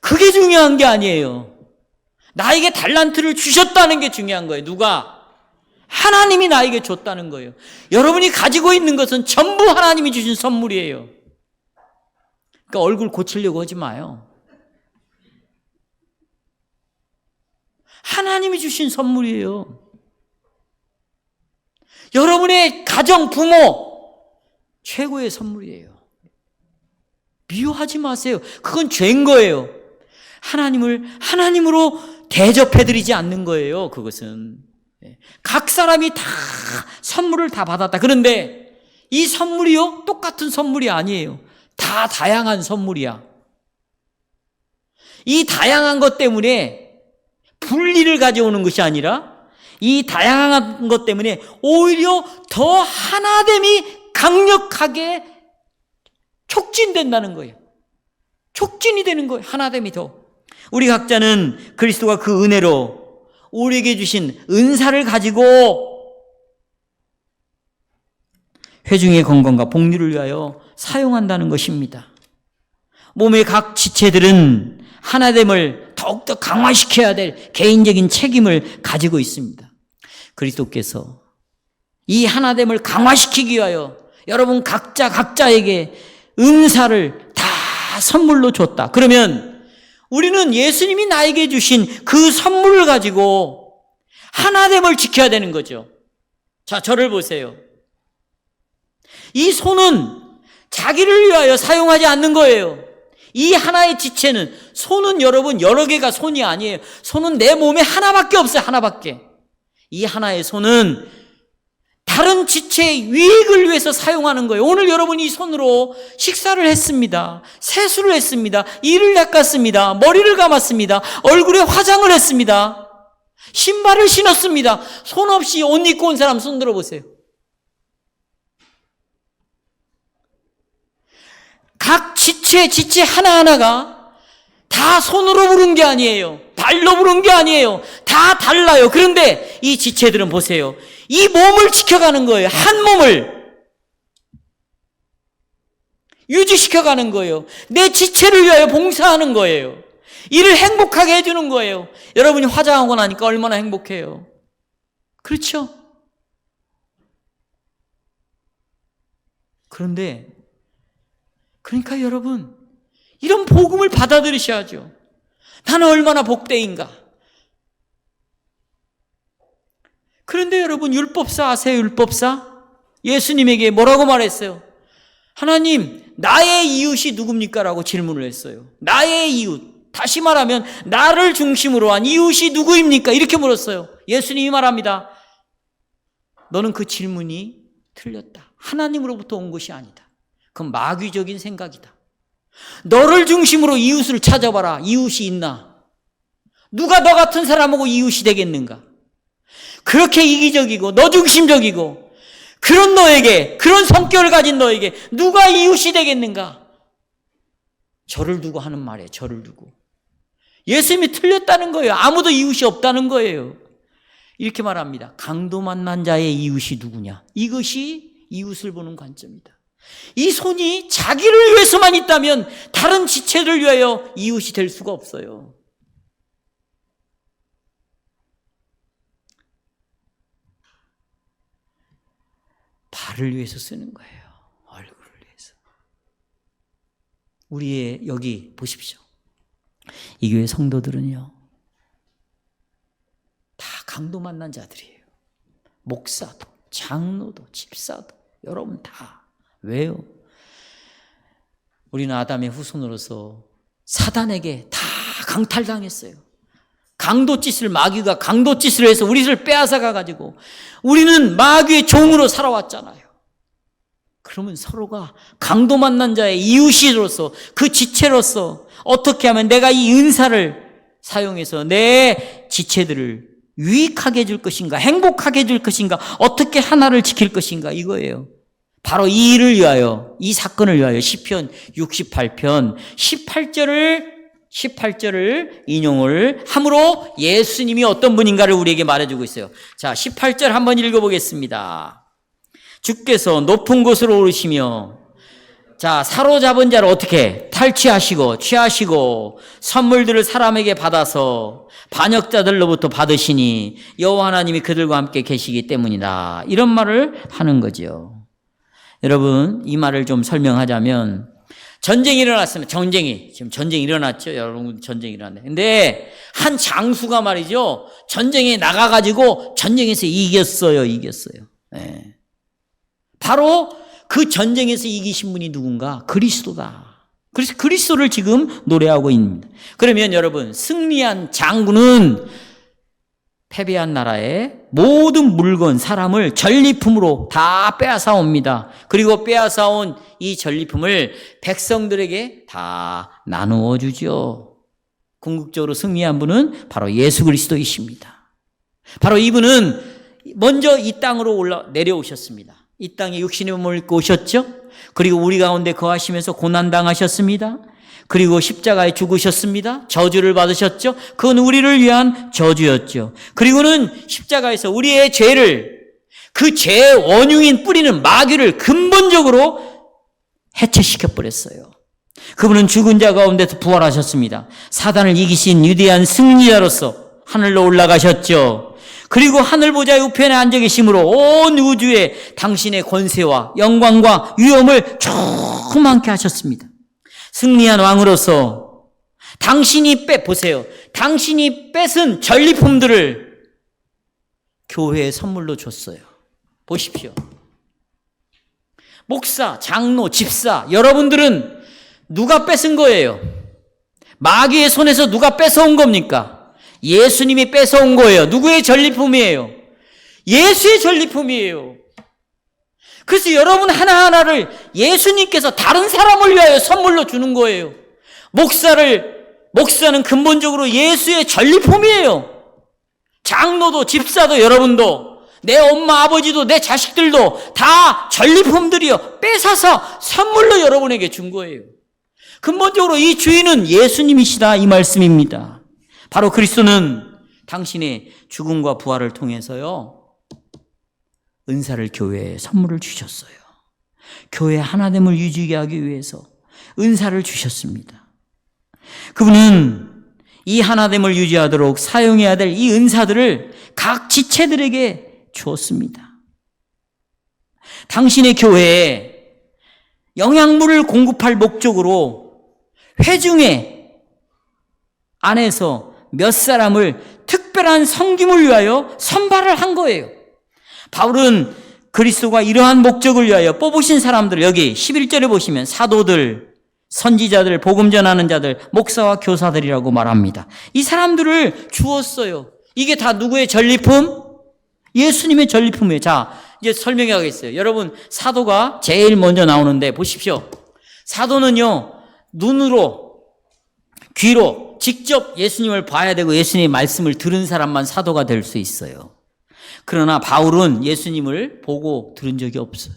그게 중요한 게 아니에요. 나에게 달란트를 주셨다는 게 중요한 거예요. 누가? 하나님이 나에게 줬다는 거예요. 여러분이 가지고 있는 것은 전부 하나님이 주신 선물이에요. 그러니까 얼굴 고치려고 하지 마요. 하나님이 주신 선물이에요. 여러분의 가정, 부모, 최고의 선물이에요. 미워하지 마세요. 그건 죄인 거예요. 하나님을 하나님으로 대접해드리지 않는 거예요. 그것은. 각 사람이 다 선물을 다 받았다. 그런데 이 선물이요? 똑같은 선물이 아니에요. 다 다양한 선물이야. 이 다양한 것 때문에 분리를 가져오는 것이 아니라 이 다양한 것 때문에 오히려 더 하나됨이 강력하게 촉진된다는 거예요. 촉진이 되는 거예요. 하나됨이 더. 우리 각자는 그리스도가 그 은혜로 우리에게 주신 은사를 가지고 회중의 건강과 복리를 위하여 사용한다는 것입니다. 몸의 각 지체들은 하나됨을 더욱더 강화시켜야 될 개인적인 책임을 가지고 있습니다. 그리스도께서 이 하나됨을 강화시키기 위하여 여러분 각자에게 은사를 다 선물로 줬다. 그러면 우리는 예수님이 나에게 주신 그 선물을 가지고 하나됨을 지켜야 되는 거죠. 자, 저를 보세요. 이 손은 자기를 위하여 사용하지 않는 거예요. 이 하나의 지체는, 손은 여러분 여러 개가 손이 아니에요. 손은 내 몸에 하나밖에 없어요. 하나밖에. 이 하나의 손은 다른 지체의 유익을 위해서 사용하는 거예요. 오늘 여러분이 이 손으로 식사를 했습니다. 세수를 했습니다. 이를 닦았습니다. 머리를 감았습니다. 얼굴에 화장을 했습니다. 신발을 신었습니다. 손 없이 옷 입고 온 사람 손 들어보세요. 각 지체 하나하나가 다 손으로 부른 게 아니에요. 발로 부른 게 아니에요. 다 달라요. 그런데 이 지체들은 보세요. 이 몸을 지켜가는 거예요. 한 몸을 유지시켜가는 거예요. 내 지체를 위하여 봉사하는 거예요. 이를 행복하게 해주는 거예요. 여러분이 화장하고 나니까 얼마나 행복해요. 그렇죠? 그러니까 여러분, 이런 복음을 받아들이셔야죠. 나는 얼마나 복되인가. 그런데 여러분, 율법사 아세요? 율법사? 예수님에게 뭐라고 말했어요? 하나님, 나의 이웃이 누굽니까? 라고 질문을 했어요. 나의 이웃. 다시 말하면 나를 중심으로 한 이웃이 누구입니까? 이렇게 물었어요. 예수님이 말합니다. 너는 그 질문이 틀렸다. 하나님으로부터 온 것이 아니다. 그건 마귀적인 생각이다. 너를 중심으로 이웃을 찾아봐라. 이웃이 있나? 누가 너 같은 사람하고 이웃이 되겠는가? 그렇게 이기적이고 너 중심적이고 그런 너에게, 그런 성격을 가진 너에게 누가 이웃이 되겠는가? 저를 두고 하는 말이에요. 저를 두고. 예수님이 틀렸다는 거예요. 아무도 이웃이 없다는 거예요. 이렇게 말합니다. 강도 만난 자의 이웃이 누구냐? 이것이 이웃을 보는 관점이다. 이 손이 자기를 위해서만 있다면 다른 지체를 위하여 이웃이 될 수가 없어요. 발을 위해서 쓰는 거예요. 얼굴을 위해서. 우리의 여기 보십시오. 이 교회 성도들은요, 다 강도 만난 자들이에요. 목사도, 장로도, 집사도, 여러분 다. 왜요? 우리는 아담의 후손으로서 사단에게 다 강탈당했어요. 강도짓을, 마귀가 강도짓을 해서 우리를 빼앗아가 가지고 우리는 마귀의 종으로 살아왔잖아요. 그러면 서로가 강도 만난 자의 이웃이로서, 그 지체로서 어떻게 하면 내가 이 은사를 사용해서 내 지체들을 유익하게 해줄 것인가, 행복하게 해줄 것인가, 어떻게 하나를 지킬 것인가, 이거예요. 바로 이 일을 위하여, 이 사건을 위하여 시편 68편 18절을 인용을 함으로 예수님이 어떤 분인가를 우리에게 말해주고 있어요. 자, 18절 한번 읽어보겠습니다. 주께서 높은 곳으로 오르시며, 자, 사로잡은 자를 어떻게 탈취하시고 취하시고 선물들을 사람에게 받아서 반역자들로부터 받으시니 여호와 하나님이 그들과 함께 계시기 때문이다. 이런 말을 하는 거죠. 여러분, 이 말을 좀 설명하자면, 전쟁이 일어났으면, 지금 전쟁이 일어났죠? 여러분, 전쟁이 일어났네. 근데 한 장수가 말이죠, 전쟁에 나가가지고 전쟁에서 이겼어요. 네. 바로 그 전쟁에서 이기신 분이 누군가? 그리스도다. 그래서 그리스도를 지금 노래하고 있습니다. 그러면 여러분, 승리한 장군은 패배한 나라의 모든 물건, 사람을 전리품으로 다 빼앗아옵니다. 그리고 빼앗아온 이 전리품을 백성들에게 다 나누어 주죠. 궁극적으로 승리한 분은 바로 예수 그리스도이십니다. 바로 이분은 먼저 이 땅으로 내려오셨습니다. 이 땅에 육신의 몸을 입고 오셨죠. 그리고 우리 가운데 거하시면서 고난당하셨습니다. 그리고 십자가에 죽으셨습니다. 저주를 받으셨죠. 그건 우리를 위한 저주였죠. 그리고는 십자가에서 우리의 죄를, 그 죄의 원흉인 뿌리는 마귀를 근본적으로 해체시켜 버렸어요. 그분은 죽은 자 가운데서 부활하셨습니다. 사단을 이기신 위대한 승리자로서 하늘로 올라가셨죠. 그리고 하늘 보좌의 우편에 앉아 계심으로 온 우주에 당신의 권세와 영광과 위엄을 충만케 하셨습니다. 승리한 왕으로서 당신이 보세요. 당신이 뺏은 전리품들을 교회에 선물로 줬어요. 보십시오. 목사, 장로, 집사, 여러분들은 누가 뺏은 거예요? 마귀의 손에서 누가 뺏어온 겁니까? 예수님이 뺏어온 거예요. 누구의 전리품이에요? 예수의 전리품이에요. 그래서 여러분 하나하나를 예수님께서 다른 사람을 위하여 선물로 주는 거예요. 목사는 근본적으로 예수의 전리품이에요. 장로도, 집사도, 여러분도, 내 엄마, 아버지도, 내 자식들도 다 전리품들이요. 뺏어서 선물로 여러분에게 준 거예요. 근본적으로 이 주인은 예수님이시다, 이 말씀입니다. 바로 그리스도는 당신의 죽음과 부활을 통해서요, 은사를 교회에 선물을 주셨어요. 교회 하나됨을 유지하게 하기 위해서 은사를 주셨습니다. 그분은 이 하나됨을 유지하도록 사용해야 될 이 은사들을 각 지체들에게 주었습니다. 당신의 교회에 영양분을 공급할 목적으로 회중회 안에서 몇 사람을 특별한 섬김을 위하여 선발을 한 거예요. 바울은 그리스도가 이러한 목적을 위하여 뽑으신 사람들, 여기 11절에 보시면 사도들, 선지자들, 복음 전하는 자들, 목사와 교사들이라고 말합니다. 이 사람들을 주었어요. 이게 다 누구의 전리품? 예수님의 전리품이에요. 자, 이제 설명하겠어요. 여러분, 사도가 제일 먼저 나오는데 보십시오. 사도는요, 눈으로, 귀로 직접 예수님을 봐야 되고 예수님의 말씀을 들은 사람만 사도가 될 수 있어요. 그러나 바울은 예수님을 보고 들은 적이 없어요.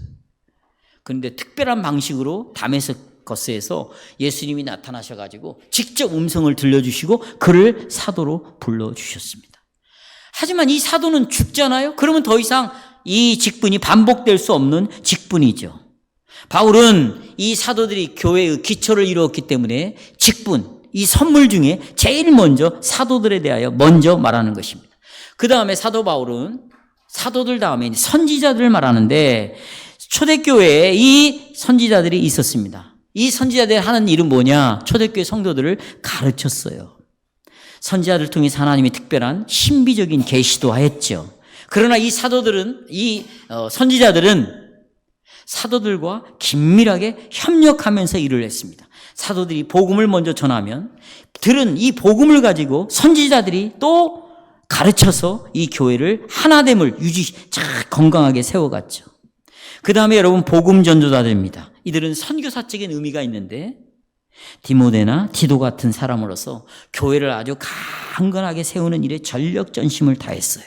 그런데 특별한 방식으로 다메섹거스에서 예수님이 나타나셔가지고 직접 음성을 들려주시고 그를 사도로 불러주셨습니다. 하지만 이 사도는 죽잖아요. 그러면 더 이상 이 직분이 반복될 수 없는 직분이죠. 바울은 이 사도들이 교회의 기초를 이루었기 때문에 직분, 이 선물 중에 제일 먼저 사도들에 대하여 먼저 말하는 것입니다. 그 다음에 사도 바울은 사도들 다음에 선지자들을 말하는데 초대교회에 이 선지자들이 있었습니다. 이 선지자들이 하는 일은 뭐냐? 초대교회 성도들을 가르쳤어요. 선지자들을 통해서 하나님이 특별한 신비적인 계시도 하였죠. 그러나 이 사도들은, 선지자들은 사도들과 긴밀하게 협력하면서 일을 했습니다. 사도들이 복음을 먼저 전하면 들은 이 복음을 가지고 선지자들이 또 가르쳐서 이 교회를 하나됨을 건강하게 세워갔죠. 그 다음에 여러분 복음 전도자들입니다. 이들은 선교사적인 의미가 있는데 디모데나 디도 같은 사람으로서 교회를 아주 강건하게 세우는 일에 전력 전심을 다했어요.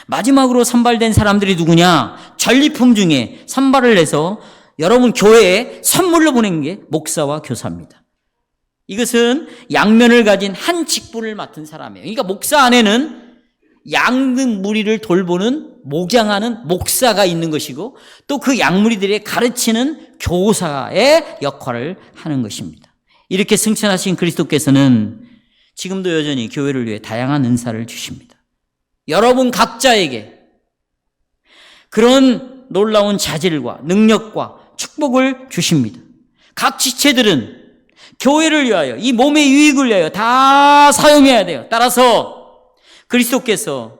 마지막으로 선발된 사람들이 누구냐? 전리품 중에 선발을 해서 여러분 교회에 선물로 보낸 게 목사와 교사입니다. 이것은 양면을 가진 한 직분을 맡은 사람이에요. 그러니까 목사 안에는 양등 무리를 돌보는 목양하는 목사가 있는 것이고 또 그 양무리들의 가르치는 교사의 역할을 하는 것입니다. 이렇게 승천하신 그리스도께서는 지금도 여전히 교회를 위해 다양한 은사를 주십니다. 여러분 각자에게 그런 놀라운 자질과 능력과 축복을 주십니다. 각 지체들은 교회를 위하여 이 몸의 유익을 위하여 다 사용해야 돼요. 따라서 그리스도께서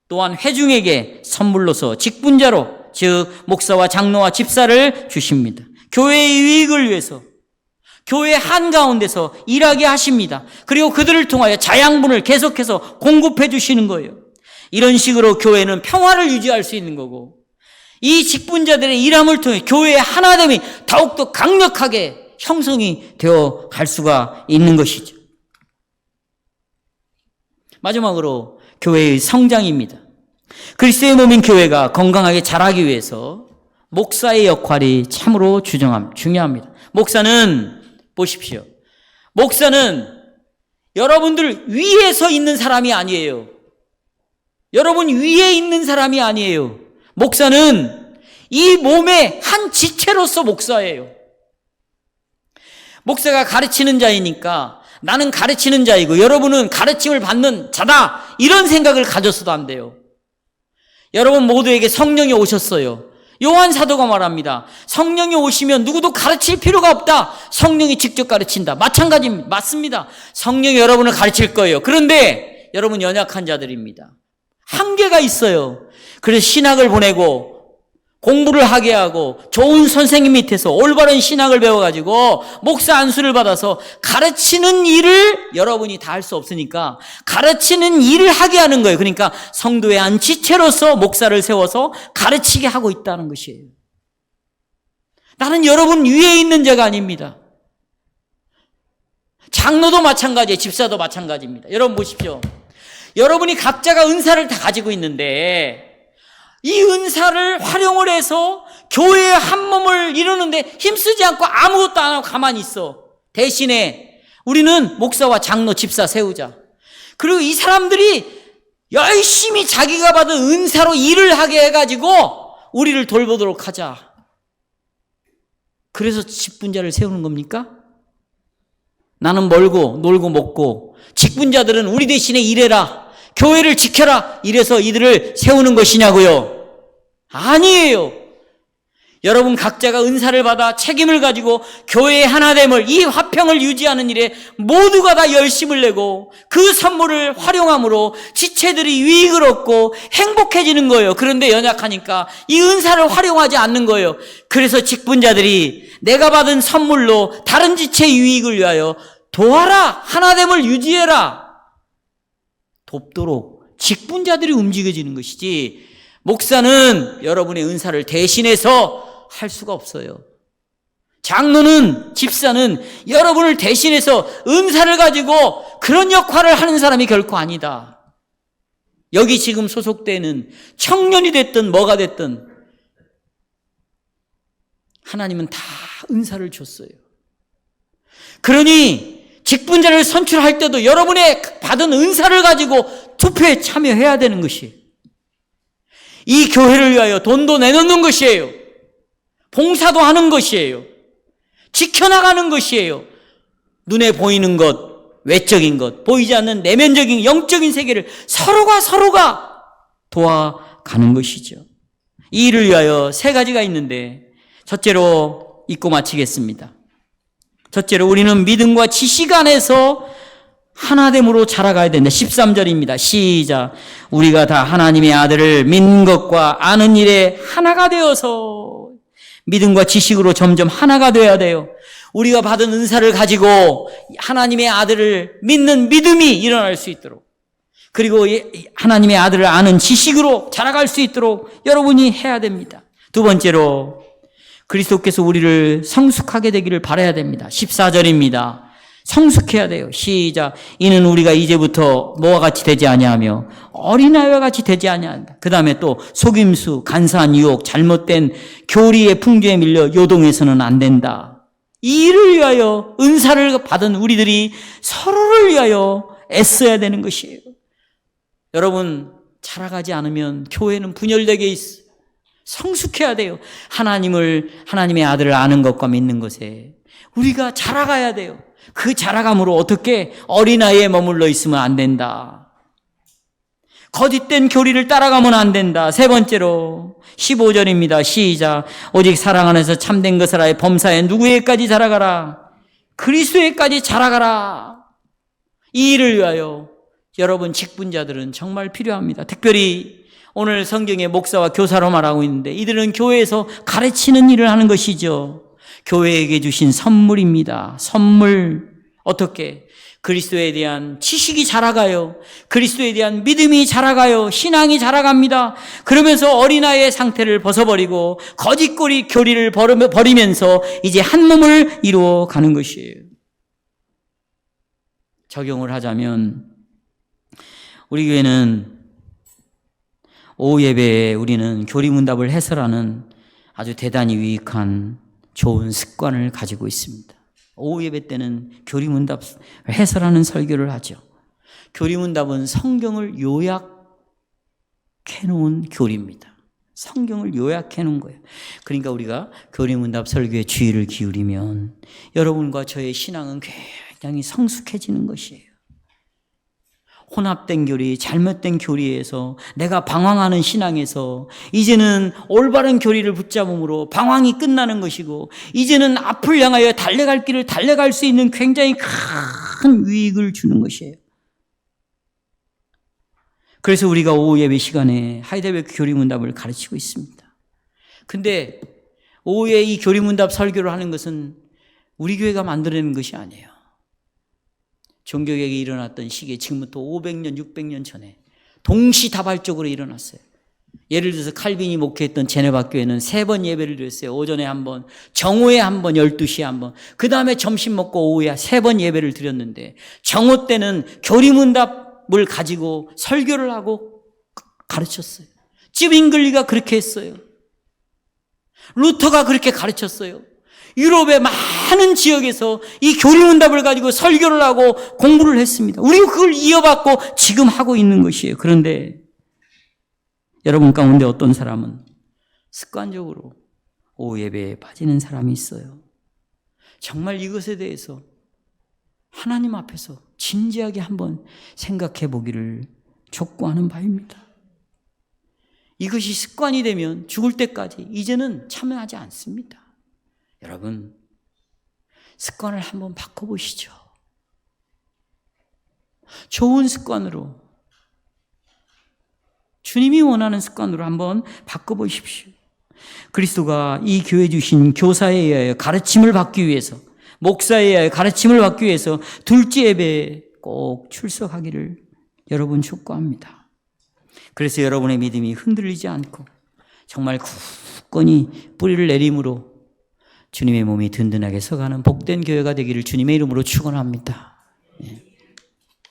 또한 회중에게 선물로서 직분자로 즉 목사와 장로와 집사를 주십니다. 교회의 유익을 위해서 교회 한가운데서 일하게 하십니다. 그리고 그들을 통하여 자양분을 계속해서 공급해 주시는 거예요. 이런 식으로 교회는 평화를 유지할 수 있는 거고 이 직분자들의 일함을 통해 교회의 하나됨이 더욱더 강력하게 형성이 되어 갈 수가 있는 것이죠. 마지막으로 교회의 성장입니다. 그리스도의 몸인 교회가 건강하게 자라기 위해서 목사의 역할이 참으로 중요합니다. 목사는 보십시오. 목사는 여러분들 위에서 있는 사람이 아니에요. 여러분 위에 있는 사람이 아니에요. 목사는 이 몸의 한 지체로서 목사예요. 목사가 가르치는 자이니까 나는 가르치는 자이고 여러분은 가르침을 받는 자다 이런 생각을 가졌어도 안 돼요. 여러분 모두에게 성령이 오셨어요. 요한 사도가 말합니다. 성령이 오시면 누구도 가르칠 필요가 없다. 성령이 직접 가르친다. 마찬가지입니다. 맞습니다. 성령이 여러분을 가르칠 거예요. 그런데 여러분 연약한 자들입니다. 한계가 있어요. 그래서 신학을 보내고 공부를 하게 하고 좋은 선생님 밑에서 올바른 신학을 배워가지고 목사 안수를 받아서 가르치는 일을 여러분이 다 할 수 없으니까 가르치는 일을 하게 하는 거예요. 그러니까 성도의 한 지체로서 목사를 세워서 가르치게 하고 있다는 것이에요. 나는 여러분 위에 있는 자가 아닙니다. 장로도 마찬가지예요. 집사도 마찬가지입니다. 여러분 보십시오. 여러분이 각자가 은사를 다 가지고 있는데 이 은사를 활용을 해서 교회의 한 몸을 이루는데 힘쓰지 않고 아무것도 안 하고 가만히 있어. 대신에 우리는 목사와 장로, 집사 세우자. 그리고 이 사람들이 열심히 자기가 받은 은사로 일을 하게 해가지고 우리를 돌보도록 하자. 그래서 직분자를 세우는 겁니까? 나는 멀고 놀고 먹고 직분자들은 우리 대신에 일해라. 교회를 지켜라. 이래서 이들을 세우는 것이냐고요? 아니에요. 여러분 각자가 은사를 받아 책임을 가지고 교회의 하나됨을, 이 화평을 유지하는 일에 모두가 다 열심을 내고 그 선물을 활용함으로 지체들이 유익을 얻고 행복해지는 거예요. 그런데 연약하니까 이 은사를 활용하지 않는 거예요. 그래서 직분자들이 내가 받은 선물로 다른 지체의 유익을 위하여 도와라, 하나됨을 유지해라, 돕도록 직분자들이 움직여지는 것이지, 목사는 여러분의 은사를 대신해서 할 수가 없어요. 장로는, 집사는 여러분을 대신해서 은사를 가지고 그런 역할을 하는 사람이 결코 아니다. 여기 지금 소속되는 청년이 됐든 뭐가 됐든 하나님은 다 은사를 줬어요. 그러니 직분자를 선출할 때도 여러분의 받은 은사를 가지고 투표에 참여해야 되는 것이, 이 교회를 위하여 돈도 내놓는 것이에요. 봉사도 하는 것이에요. 지켜나가는 것이에요. 눈에 보이는 것, 외적인 것, 보이지 않는 내면적인 영적인 세계를 서로가 도와가는 것이죠. 이 일을 위하여 3가지가 있는데, 첫째로 읽고 마치겠습니다. 첫째로 우리는 믿음과 지식 안에서 하나됨으로 자라가야 된다. 13절입니다. 시작. 우리가 다 하나님의 아들을 믿는 것과 아는 일에 하나가 되어서, 믿음과 지식으로 점점 하나가 되어야 돼요. 우리가 받은 은사를 가지고 하나님의 아들을 믿는 믿음이 일어날 수 있도록, 그리고 하나님의 아들을 아는 지식으로 자라갈 수 있도록 여러분이 해야 됩니다. 두 번째로 그리스도께서 우리를 성숙하게 되기를 바라야 됩니다. 14절입니다. 성숙해야 돼요. 시작. 이는 우리가 이제부터 뭐와 같이 되지 아니하며 어린아이와 같이 되지 아니한다. 그 다음에 또 속임수, 간사한 유혹, 잘못된 교리의 풍조에 밀려 요동해서는 안 된다. 이 일을 위하여 은사를 받은 우리들이 서로를 위하여 애써야 되는 것이에요. 여러분, 자라가지 않으면 교회는 분열되게 있어요. 성숙해야 돼요. 하나님의 아들을 아는 것과 믿는 것에 우리가 자라가야 돼요. 그 자라감으로 어떻게 어린아이에 머물러 있으면 안 된다. 거짓된 교리를 따라가면 안 된다. 세 번째로 15절입니다. 시작. 오직 사랑 안에서 참된 것을 하여 범사에 누구에까지 자라가라. 그리스도에까지 자라가라. 이 일을 위하여 여러분 직분자들은 정말 필요합니다. 특별히 오늘 성경의 목사와 교사로 말하고 있는데, 이들은 교회에서 가르치는 일을 하는 것이죠. 교회에게 주신 선물입니다. 선물. 어떻게? 그리스도에 대한 지식이 자라가요. 그리스도에 대한 믿음이 자라가요. 신앙이 자라갑니다. 그러면서 어린아이의 상태를 벗어버리고 거짓고리 교리를 버리면서 이제 한 몸을 이루어 가는 것이에요. 적용을 하자면 우리 교회는 오후 예배에 우리는 교리문답을 해설하는 아주 대단히 유익한 좋은 습관을 가지고 있습니다. 오후 예배 때는 교리문답 해설하는 설교를 하죠. 교리문답은 성경을 요약해 놓은 교리입니다. 성경을 요약해 놓은 거예요. 그러니까 우리가 교리문답 설교에 주의를 기울이면 여러분과 저의 신앙은 굉장히 성숙해지는 것이에요. 혼합된 교리, 잘못된 교리에서, 내가 방황하는 신앙에서 이제는 올바른 교리를 붙잡음으로 방황이 끝나는 것이고, 이제는 앞을 향하여 달려갈 길을 달려갈 수 있는 굉장히 큰 유익을 주는 것이에요. 그래서 우리가 오후 예배 시간에 하이델베르크 교리문답을 가르치고 있습니다. 근데 오후에 이 교리문답 설교를 하는 것은 우리 교회가 만들어내는 것이 아니에요. 종교개혁이 일어났던 시기에 지금부터 500년, 600년 전에 동시다발적으로 일어났어요. 예를 들어서 칼빈이 목회했던 제네바 교회는 3번 예배를 드렸어요. 오전에 1번, 정오에 1번, 12시에 1번, 그 다음에 점심 먹고 오후에 3번 예배를 드렸는데, 정오 때는 교리문답을 가지고 설교를 하고 가르쳤어요. 찌빙글리가 그렇게 했어요. 루터가 그렇게 가르쳤어요. 유럽의 많은 지역에서 이 교리문답을 가지고 설교를 하고 공부를 했습니다. 우리가 그걸 이어받고 지금 하고 있는 것이에요. 그런데 여러분 가운데 어떤 사람은 습관적으로 오후 예배에 빠지는 사람이 있어요. 정말 이것에 대해서 하나님 앞에서 진지하게 한번 생각해 보기를 촉구하는 바입니다. 이것이 습관이 되면 죽을 때까지 이제는 참여하지 않습니다. 여러분, 습관을 한번 바꿔보시죠. 좋은 습관으로, 주님이 원하는 습관으로 한번 바꿔보십시오. 그리스도가 이 교회 주신 교사에 의하여 가르침을 받기 위해서, 목사에 의하여 가르침을 받기 위해서 둘째 예배에 꼭 출석하기를 여러분 축복합니다. 그래서 여러분의 믿음이 흔들리지 않고 정말 굳건히 뿌리를 내림으로 주님의 몸이 든든하게 서가는 복된 교회가 되기를 주님의 이름으로 축원합니다.